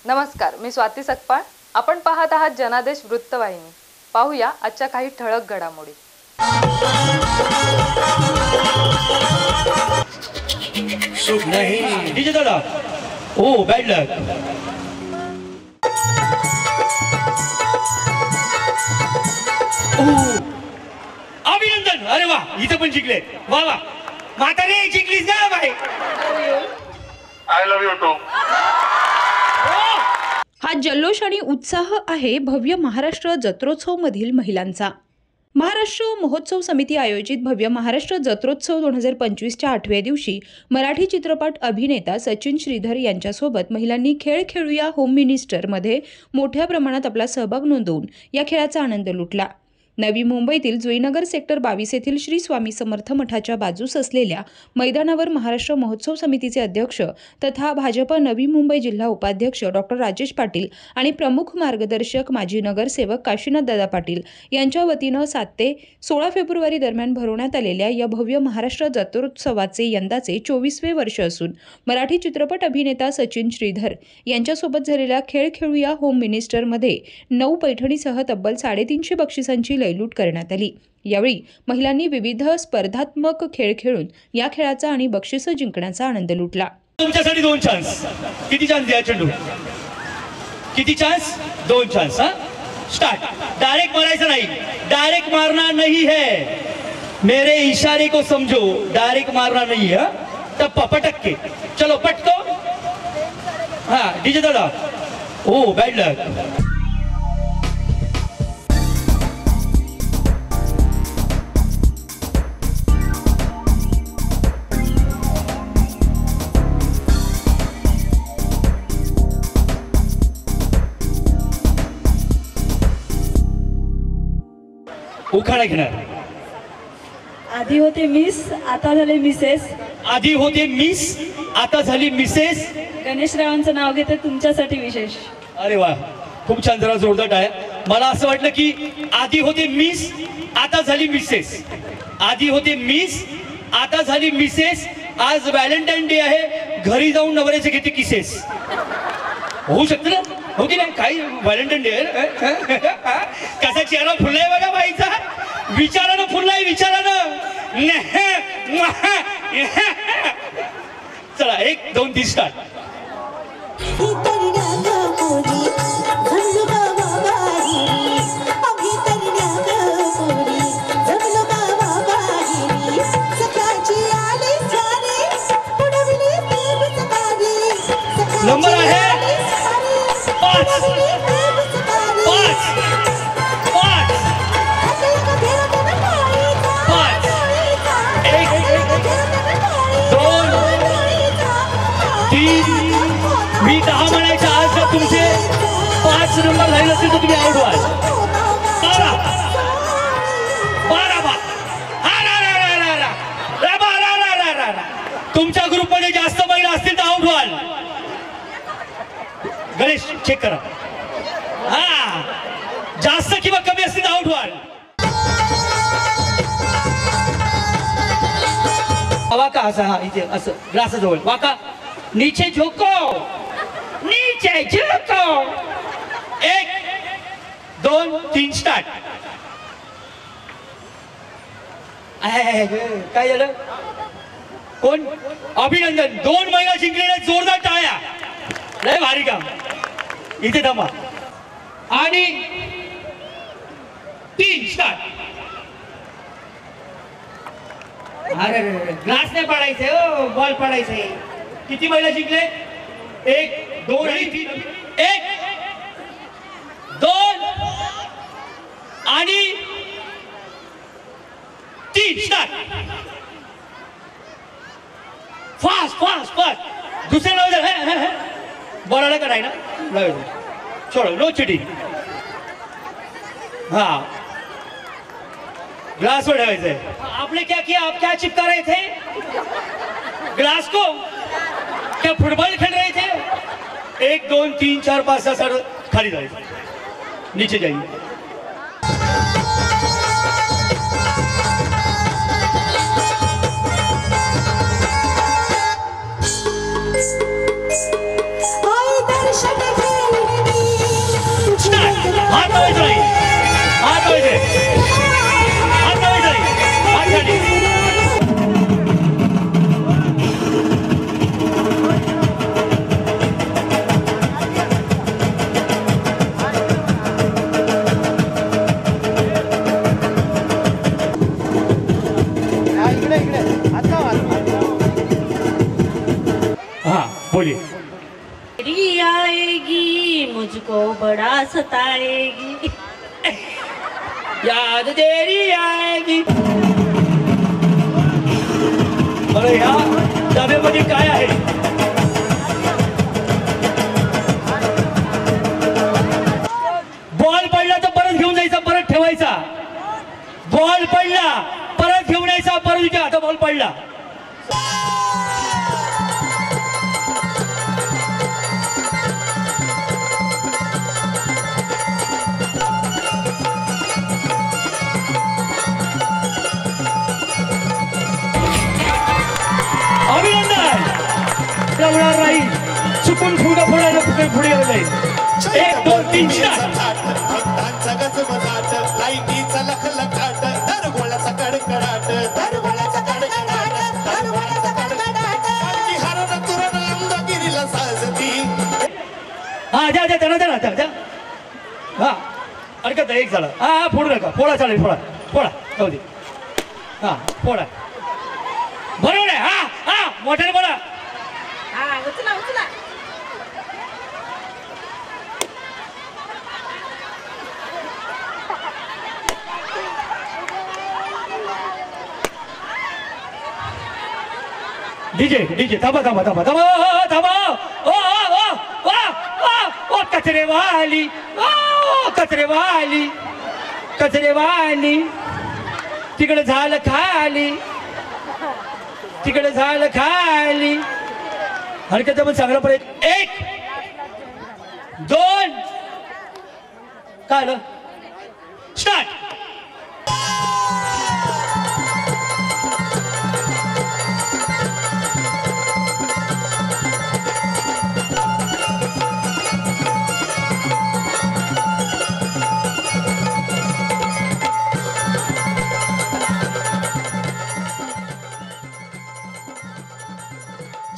नमस्कार, मी स्वाती सकपाळ. आपण पाहत आहात जनादेश वृत्तवाहिनी. पाहूया आजच्या काही ठळक घडामोडी. शुभ नहीं डीजे दादा. ओ बॅड लक. अभिनंदन. अरे वा, इथं पण जिंकले. वा वा, म्हातारे जिंकलीस ना बाई. I love you too. हा जल्लोष आणि उत्साह आहे भव्य महाराष्ट्र जत्रोत्सव मधील महिलांचा. महाराष्ट्र महोत्सव समिती आयोजित भव्य महाराष्ट्र जत्रोत्सव 2025च्या 8व्या दिवशी मराठी चित्रपट अभिनेता सचिन श्रीधर यांच्यासोबत महिलांनी खेळ खेळूया होम मिनिस्टर मध्ये मोठ्या प्रमाणात आपला सहभाग नोंदवून या खेळाचा आनंद लुटला. नवी मुंबईतील जुईनगर सेक्टर 22 येथील श्री स्वामी समर्थ मठाच्या बाजूस असलेल्या मैदानावर महाराष्ट्र महोत्सव समितीचे अध्यक्ष तथा भाजप नवी मुंबई जिल्हा उपाध्यक्ष डॉक्टर राजेश पाटील आणि प्रमुख मार्गदर्शक माजी नगरसेवक काशीनाथ दादा पाटील यांच्या वतीनं 7 ते 16 फेब्रुवारी दरम्यान भरवण्यात आलेल्या या भव्य महाराष्ट्र जत्रोत्सवाचे यंदाचे 24वे वर्ष असून मराठी चित्रपट अभिनेता सचिन श्रीधर यांच्यासोबत झालेल्या खेळ खेळूया होम मिनिस्टरमध्ये 9 पैठणीसह तब्बल 350 बक्षिसांची लूट करण्यात आली. यावेळी महिलांनी विविध स्पर्धात्मक खेळ खेळून या खेळाचा आणि बक्षिस जिंकण्याचा आनंद लुटला. तुमच्यासाठी 2 चान्स. किती चान्स द्या चंडू? किती चान्स? 2 चान्स. हा, स्टार्ट. डायरेक्ट मारायचं नाही. डायरेक्ट मारना नहीं है. मेरे इशारे को समझो. डायरेक्ट मारना नहीं है. तब पटक के चलो पटको. हाँ डीजे दादा. ओ बॅड लक. उखाणा घेणार. आधी होते मिस, आता झाले मिसेस. आधी होते मिस, आता झाली मिसेस. गणेशरावांचं नाव घेते तुमच्यासाठी विशेष. अरे वा, खूप छान. जरा जोरदार आहे. मला असं वाटलं की आधी होते मिस, आता झाली मिसेस. आधी होते मिस, आता झाली मिसेस. आज व्हॅलेंटाईन डे आहे. घरी जाऊन नवऱ्याचे घेते किसेस. होऊ शकतं ना? हो की नाही? काही व्हॅलेंटाईन डे कसा चेहरा फुललाय बघा बाईचा. विचारानं फुललाय, विचारानं. चला 1 2 3 स्टार्ट. नंबर आहे 5 5 5 5 1 2 3. मी 10 म्हणायच्या आज जर तुमचे 5 नंबर झाले असतील तर तुम्ही आउट व्हाल. 12 तुमच्या ग्रुपमध्ये जास्त महिला असतील तर आउट व्हाल. गणेश चेक करा. हा, जास्त किंवा कमी असतील तर आउट व्हाल. वाका असा. हा इथे असं ग्लासाजवळ वाका. नीचे झोको, नीचे झोको. 1 2 3 स्टार्ट. काय झालं? कोण? अभिनंदन. 2 महिला जिंकलेल्या. जोरदार टाळ्या. लय भारी काम. इथे थांबा. आणि 3 स्टार्ट. अरे ग्लास नाही पाडायचे, ओ बॉल पाडायचे. किती महिला जिंकले? 1 2 आणि 3. 1 2 आणि 3 स्टार्ट. Fast fast fast. दुसरे नाव बोलायला का नाही ना? छोड़ो, नो चिटिंग. हाँ, ग्लास पर ठेवायचं है. आपने क्या किया? आप क्या चिपका रहे थे ग्लास को? क्या फुटबॉल खेल रहे थे? 1 2 3 4 5 6 7 खाली जाइए, नीचे जाइए. दर्शन बोलिए. तेरी आएगी मुझको बड़ा सताएगी. याद तेरी आएगी. बरं ह्या डब्यामध्ये काय आहे? बॉल पडला तर परत घेऊन जायचा, परत ठेवायचा. बॉल पडला परत घेऊन यायचा, परत घ्या. आता बॉल पडला. अभिनंदन. होणार नाही. चुकून फुगा फोडायला पुढे येऊ नये. 1 2 3 स्टार्ट. भक्तांचा गजबजाट, लाईटीचा लखलखाट, दरगोळ्याचा कडकडाट, दरगोळ्याचा कडकडाट, दरगोळ्याचा कडकडाट. पालखी हरण तुरण अंगगिरीला साजती. हा द्या द्या त्यांना द्या द्या. हा हरकत नाही. एक झाला. हा फोडू नका. फोडा चालेल. फोडा फोडा जाऊ दे. हा फोडा. बरोबर आहे. हा हा मोठ्याने बोला. हा उचला उचला. डीजे डीजे थांबा थांबा थांबा थांबा थांबा. ओ ओ ओ ओ ओ कचरेवाली. ओ कचरेवाली कचरेवाली. तिकडे झालं खाली. तिकडे झालं खाली. हरकत पण चांगला पर्यंत. 1 2 काय आलं? स्टार्ट.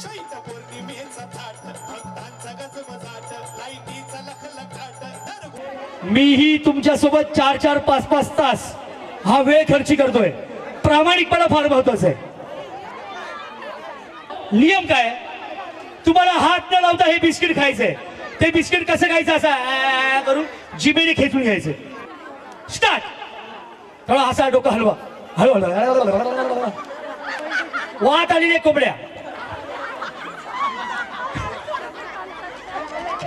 चैत्र पौर्णिमेचा थाट, भक्तांचा गजबजाट, लाईटीचा लखलखाट, दरगोळ्याचा. मीही तुमच्यासोबत 4 5 5 तास हा वेळ खर्ची करतोय. प्रामाणिकपणा फार महत्वाचा आहे. नियम काय? तुम्हाला हात न लावता हे बिस्किट खायचंय. ते बिस्किट कसं खायचं? असं करून जिभेने खेचून घ्यायचं. स्टार्ट. थोडा असा डोकं हलवा. हळू. वाट आलेले कोंबड्या.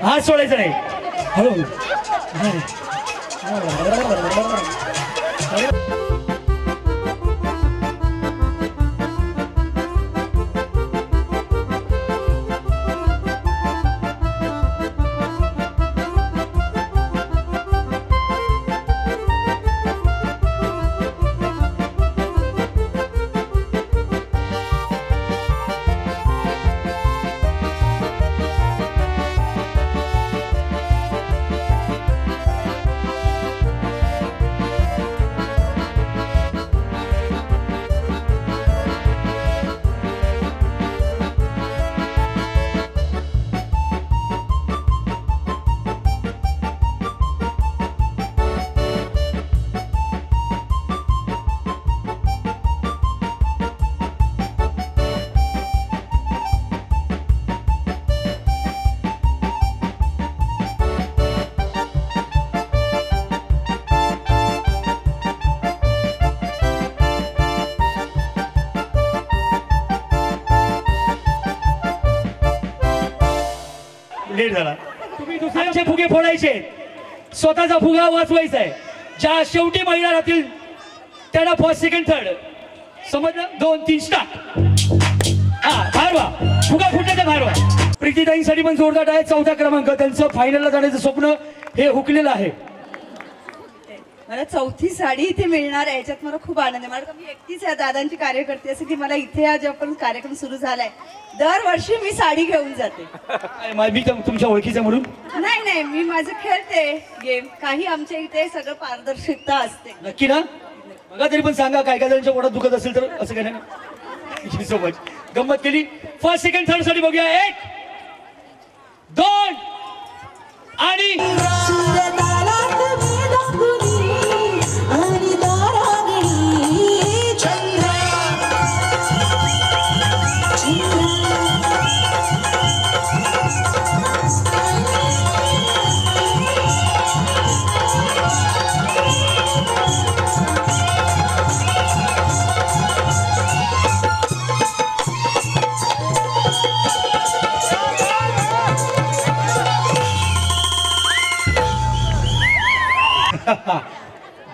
हात सोडायचा नाही. हळू. लेट झाला. तुम्ही दुसऱ्यांचे फुगे फोडायचे, स्वतःचा फुगा वाचवायचा आहे. ज्या शेवटी महिला राहतील त्यांना फर्स्ट सेकंड थर्ड. समजलं? 2 3 स्टार्ट. हा भारवा. फुगा फुटण्याचा भारवा. प्रीतीताईंसाठी पण जोरदार आहे. 4था क्रमांक. त्यांचं फायनलला जाण्याचं स्वप्न हे हुकलेलं आहे. मला 4थी साडी इथे मिळणार आहे याच्यात मला खूप आनंद आहे. मला मी एकटीच या दादांची कार्यकर्ती असे की मला इथे आज आपण कार्यक्रम सुरू झालाय दरवर्षी मी साडी घेऊन जाते. मी तुमच्या ओळखीचं म्हणून नाही नाही मी माझं खेळते गेम. काही आमच्या इथे सगळं पारदर्शकता असते. नक्की ना? बघा तरी पण सांगा काय काय जणांच्या पोटात दुखत असेल तर असं काय नाही. सो मच गंमत केली. फर्स्ट सेकंड थर्ड साठी बघूया. 1 2 आणि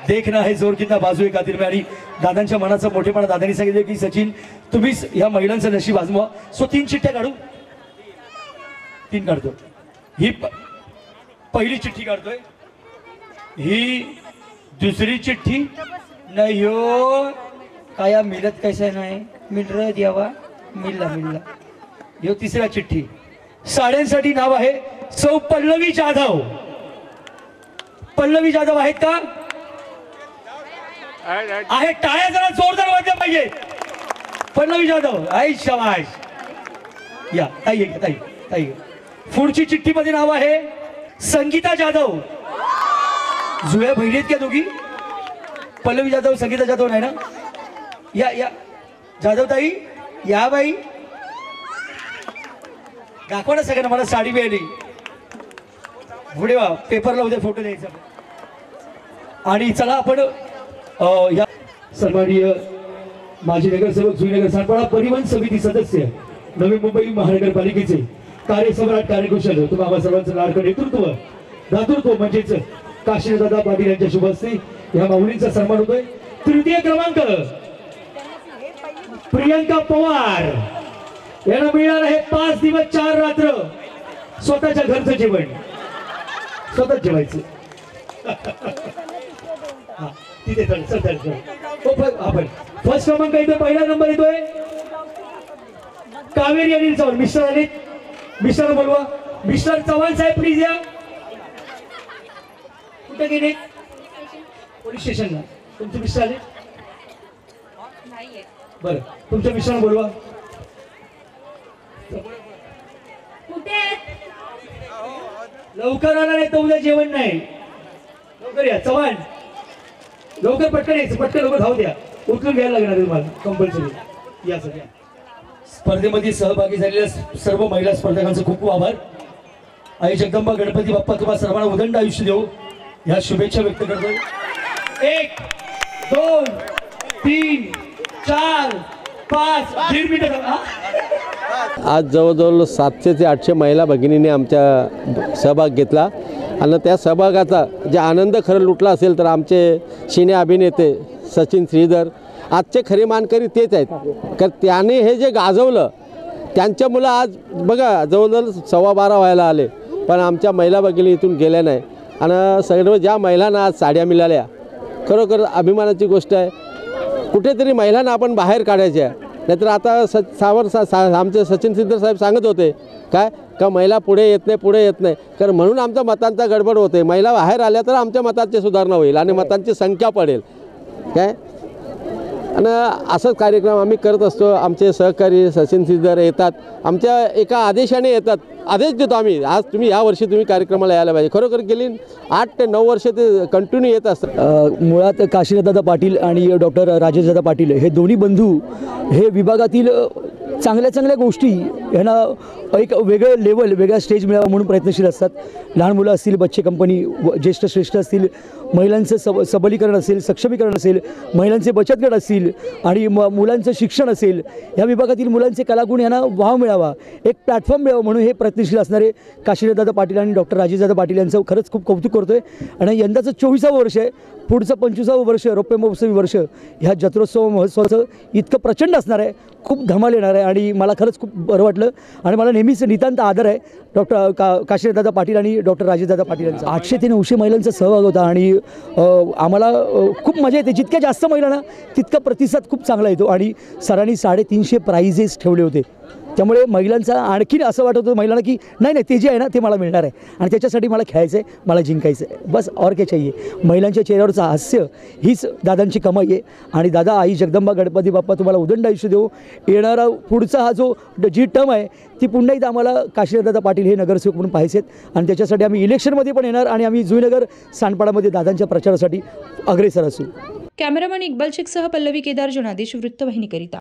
देखना है जोर कितना बाजू आहे कातील में. आणि दादांच्या मनाचा मोठेपणा दादांनी सांगितलं की सचिन तुम्हीच ह्या महिलांचं नशीब आजमावा. सो 3 चिठ्ठ्या काढू. 3 काढतो. ही पहिली चिठ्ठी काढतोय. ही दुसरी चिठ्ठी नाही हो काया मिळत कैसा नाही मिळत यावा मिळला. ह्यो तिसरा चिठ्ठी. साड्यांसाठी नाव आहे सौ पल्लवी जाधव. पल्लवी जाधव आहेत का? आहे. टाळ्या जरा जोरदार वाजल्या पाहिजे. पल्लवी जाधव आई शाबाश. या ताई ताई ताई. पुढची चिठ्ठीमध्ये नाव आहे संगीता जाधव. जुळ्या बहिणी आहेत का दोघी? पल्लवी जाधव संगीता जाधव नाही ना? या या जाधव ताई या बाई. दाखवा ना सगळ्यांना. मला साडी मिळाली. पुढे वा. पेपरला उद्या फोटो द्यायचा. आणि चला आपण या सन्माननीय माजी नगरसेवक जुईनगर सांडपाडा परिवहन समिती सदस्य नवी मुंबई महानगरपालिकेचे कार्यसम्राट कार्यकुशल तुम्हा सर्वांचं लाडकं नेतृत्व दातृत्व म्हणजेच काशीनाथदादा पाटील यांच्या शुभ हस्ते या माऊलींचा सन्मान होतोय. तृतीय क्रमांक प्रियंका पवार यांना मिळणार आहे 5 दिवस 4 रात्र स्वतःच्या घरचं जेवण. स्वतःच जेवायचं. तिथे आपण फर्स्ट क्रमांक येतोय. पहिला नंबर येतोय कावेरी अनिल चव्हाण. मिस्टर आले. मिस्टर बोलवा. मिस्टर चव्हाण साहेब प्लीज या. कुठे गेले? पोलीस स्टेशनला. तुमचे मिस्टर आले? बरं तुमच्या मिस्टरांना बोलवा. कुठे? लवकर आला नाही तर उद्या जेवण नाही. लवकर या. चव्हाण लवकर पटकन यायचं. पटकन लवकर धाव द्या. उचलून घ्यायला लागणार तुम्हाला कंपल्सरी. या सगळ्या स्पर्धेमध्ये सहभागी झालेल्या सर्व महिला स्पर्धकांचं खूप खूप आभार. आई जगदंबा गणपती बाप्पा तुम्हा सर्वांना उदंड आयुष्य देऊ ह्या शुभेच्छा व्यक्त करतोय. 1 2 3 4 5 1.5 मिनिटं. आज जवळजवळ 700 ते 800 महिला भगिनींनी आमच्या सहभाग घेतला आणि त्या सहभागाचा जे आनंद खरं लुटला असेल तर आमचे सिने अभिनेते सचिन श्रीधर आजचे खरे मानकरी तेच आहेत. कारण त्याने हे जे गाजवलं त्यांच्या मुलं आज बघा जवळजवळ 12:15 व्हायला आले पण आमच्या महिला भगिनी इथून गेल्या नाही. आणि सर्व ज्या महिलांना आज साड्या मिळाल्या खरोखर अभिमानाची गोष्ट आहे. कुठेतरी महिलांना आपण बाहेर काढायच्या. नाहीतर आता आमचे सचिन सिद्धर साहेब सांगत होते काय का महिला पुढे येत नाही कारण म्हणून आमच्या मतांचा गडबड होते. महिला बाहेर आल्या तर आमच्या मतांची सुधारणा होईल आणि मतांची संख्या पडेल काय. आणि असंच कार्यक्रम आम्ही करत असतो. आमचे सहकारी सचिन सिद्धर येतात आमच्या एका आदेशाने येतात. आदेश देतो आम्ही आज तुम्ही यावर्षी तुम्ही कार्यक्रमाला यायला पाहिजे. खरोखर गेली 8 ते 9 वर्ष ते कंटिन्यू येत असतात. मुळात काशीनाथदादा पाटील आणि डॉक्टर राजेशदादा पाटील हे दोन्ही बंधू हे विभागातील चांगल्या गोष्टी ह्यांना एक वेगळं लेवल वेगळा स्टेज मिळावा म्हणून प्रयत्नशील असतात. लहान मुलं असतील बच्चे कंपनी ज्येष्ठ श्रेष्ठ असतील महिलांचं सबलीकरण असेल सक्षमीकरण असेल महिलांचे बचत गट असतील आणि मुलांचं शिक्षण असेल ह्या विभागातील मुलांचे कलागुण यांना वाव मिळावा एक प्लॅटफॉर्म मिळावा म्हणून हे प्रयत्नशील असणारे काशीनाथदादा पाटील आणि डॉक्टर राजेशदादा पाटील यांचं खरंच खूप कौतुक करतो आहे. आणि यंदाचं 24वं वर्ष आहे. पुढचं 25वं वर्ष रौप्य महोत्सवी वर्ष ह्या जत्रोत्सव महोत्सवाचं इतकं प्रचंड असणार आहे. खूप धमाल येणार आहे आणि मला खरंच खूप बरं वाटलं आणि मला नेहमीच नितांत आदर आहे डॉक्टर काशीनाथदादा पाटील आणि डॉक्टर राजेशदादा पाटील यांचा. 800 ते 900 महिलांचा सहभाग होता आणि आम्हाला खूप मजा येते. जितक्या जास्त महिलांना तितका प्रतिसाद खूप चांगला येतो आणि सरांनी 350 प्राइजेस ठेवले होते. त्यामुळे महिलांचा आणखीन असं वाटत होतं महिलांना की नाही ते जे आहे ना ते मला मिळणार आहे आणि त्याच्यासाठी मला खेळायचं आहे मला जिंकायचं आहे बस और क्या चाहिए. महिलांच्या चेहऱ्यावरचं हास्य हीच दादांची कमाई आहे. आणि दादा आई जगदंबा गणपती बाप्पा तुम्हाला उदंड आयुष्य देऊ. येणारा पुढचा हा जो जी टर्म आहे ती पुन्हा एकदा आम्हाला काशीनाथदादा पाटील हे नगरसेवक म्हणून पाहायचे आहेत आणि त्याच्यासाठी आम्ही इलेक्शनमध्ये पण येणार आणि आम्ही जुईनगर सांडपाडामध्ये दादांच्या प्रचारासाठी अग्रेसर असू. कॅमेरामॅन इक्बाल शेखसह पल्लवी केदार जनादेश वृत्तवाहिनीकरिता.